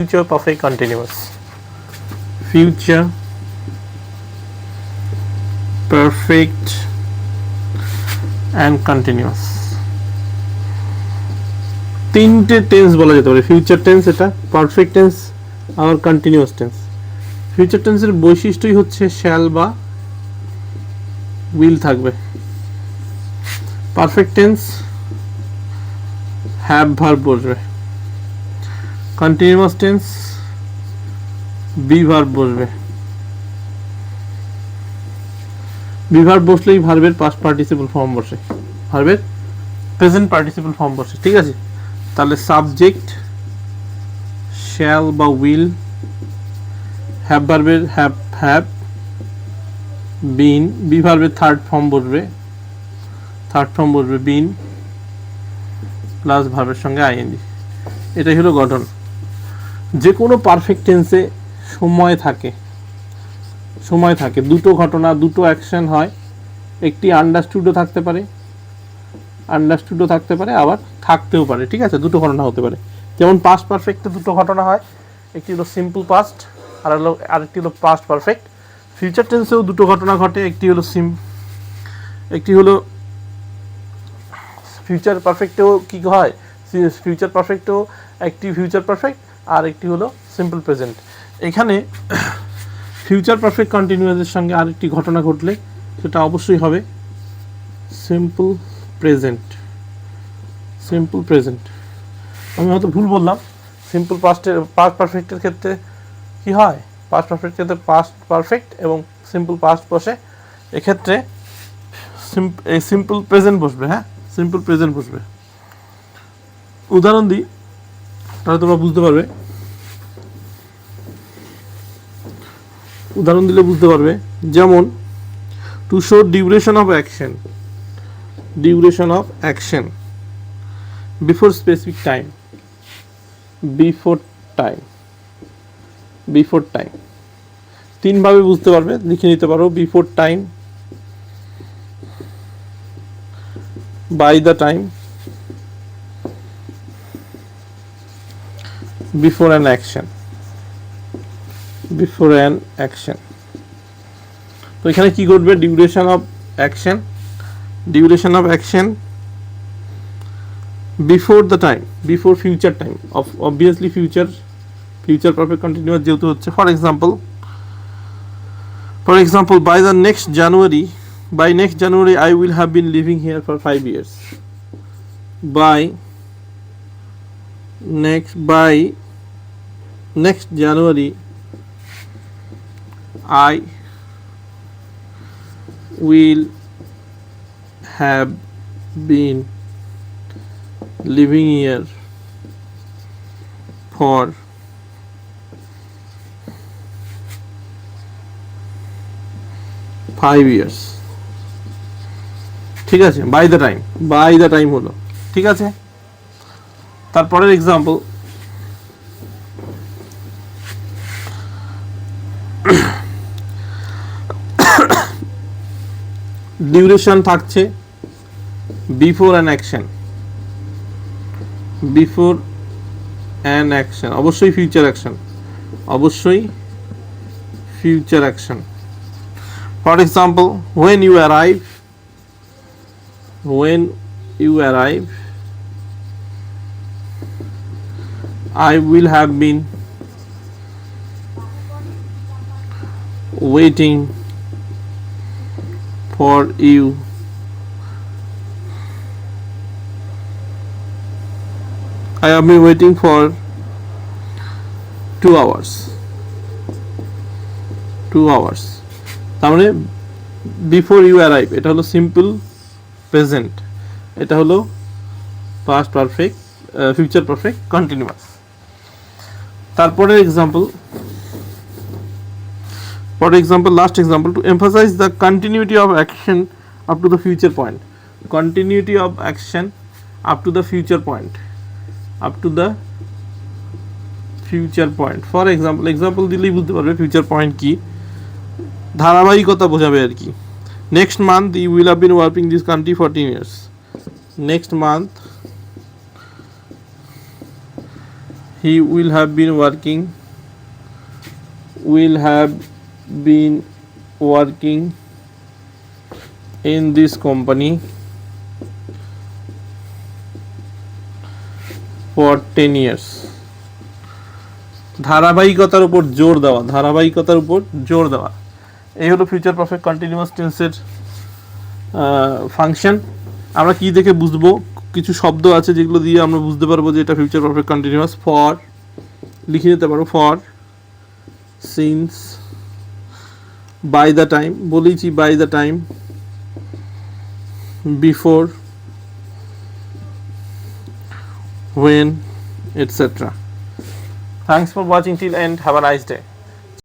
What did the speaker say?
future perfect continuous, future perfect and continuous তিনটে tense বলা যেতে পারে। ফিউচার টেন্স, এটা পারফেক্ট টেন্স আর কন্টিনিউয়াস টেন্স। ফিউচার টেন্সের বৈশিষ্ট্যই হচ্ছে শ্যাল বা উইল থাকবে। পারফেক্ট টেন্স হ্যাভ ভার্ব বসবে। কন্টিনিউয়াস টেন্স বি ভার্ব বসবে। বি ভার্ব বসলেই ভার্বের পাস্ট পার্টিসিপল ফর্ম বসে, ভার্বের প্রেজেন্ট পার্টিসিপল ফর্ম বসে। ঠিক আছে, তাহলে সাবজেক্ট শ্যাল বা উইল, হ্যাভ ভার্বের হ্যাভ, বিন, বি ভার্বের থার্ড ফর্ম বসবে বিন প্লাস ভার্বের সঙ্গে আইএনজি। এটাই হলো গঠন। যে কোনো পারফেক্ট টেন্সে সময় থাকে, দুটো ঘটনা, দুটো অ্যাকশন হয়। একটি আন্ডারস্টুডও থাকতে পারে, আবার থাকতেও পারে। ঠিক আছে, দুটো ঘটনা হতে পারে। যেমন পাস্ট পারফেক্টে দুটো ঘটনা হয়, একটি হলো সিম্পল পাস্ট আরেকটি হলো পাস্ট পারফেক্ট। ফিউচার টেন্সেও দুটো ঘটনা ঘটে, একটি হলো ফিউচার পারফেক্টেও কি হয়, ফিউচার পারফেক্টেও একটি ফিউচার পারফেক্ট আর একটি হলো সিম্পল প্রেজেন্ট। এখানে ফিউচার পারফেক্ট কন্টিনিউয়াসের সঙ্গে আরেকটি ঘটনা ঘটলে সেটা অবশ্যই হবে সিম্পল প্রেজেন্ট। আমি হয়তো ভুল বললাম। সিম্পল পাস্ট পারফেক্টের ক্ষেত্রে কি হয়, পাস্ট পারফেক্টের ক্ষেত্রে পাস্ট পারফেক্ট এবং সিম্পল পাস্ট বসে। এক্ষেত্রে সিম্পল প্রেজেন্ট বসবে। হ্যাঁ, সিম্পল প্রেজেন্ট বসবে। উদাহরণ দিই, তাহলে তোমরা বুঝতে পারবে। উদাহরণ দিলে বুঝতে পারবে। যেমন to show duration of action before specific time, before time তিনভাবে বুঝতে পারবে, লিখে নিতে পারো। Before time, by the time, before an action. তো এখানে কি ঘটবে, duration of action before the time, before future time, obviously future perfect continuous যেহেতু হচ্ছে। For example by next January I will have been living here for 5 years. By next January I will have been living here for 5 years. ঠিক আছে, by the time হলো। ঠিক আছে, তারপরের example, duration থাকছে before an action, অবশ্যই future action. For example, when you arrive I will have been waiting for you I have been waiting for 2 hours. তার মানে বিফোর ইউ অ্যারাইভ এটা হলো সিম্পল প্রেজেন্ট, এটা হলো past perfect, future perfect continuous. তারপরে example, last example, to emphasise the continuity of action up to the future point. For example দিলেই বুঝতে পারবে ফিউচার পয়েন্ট কি, ধারাবাহিকতা বোঝাবে আর কি। Next month you will have been working this country 14 years. Next month he will have been working in this company for 10 years. ধারাবাহিকতার উপর জোর দেওয়া এই হলো ফিউচার পারফেক্ট কন্টিনিউয়াস টেন্সের ফাংশন। আমরা কি দেখে বুঝবো? কিছু শব্দ আছে যেগুলো দিয়ে আমরা বুঝতে পারবো যে এটা ফিউচার পারফেক্ট কন্টিনিউয়াস। ফর লিখে নিতে পারো, for, since, by the time, বলেইছি by the time, before, when, etc. Thanks for watching till end. Have a nice day.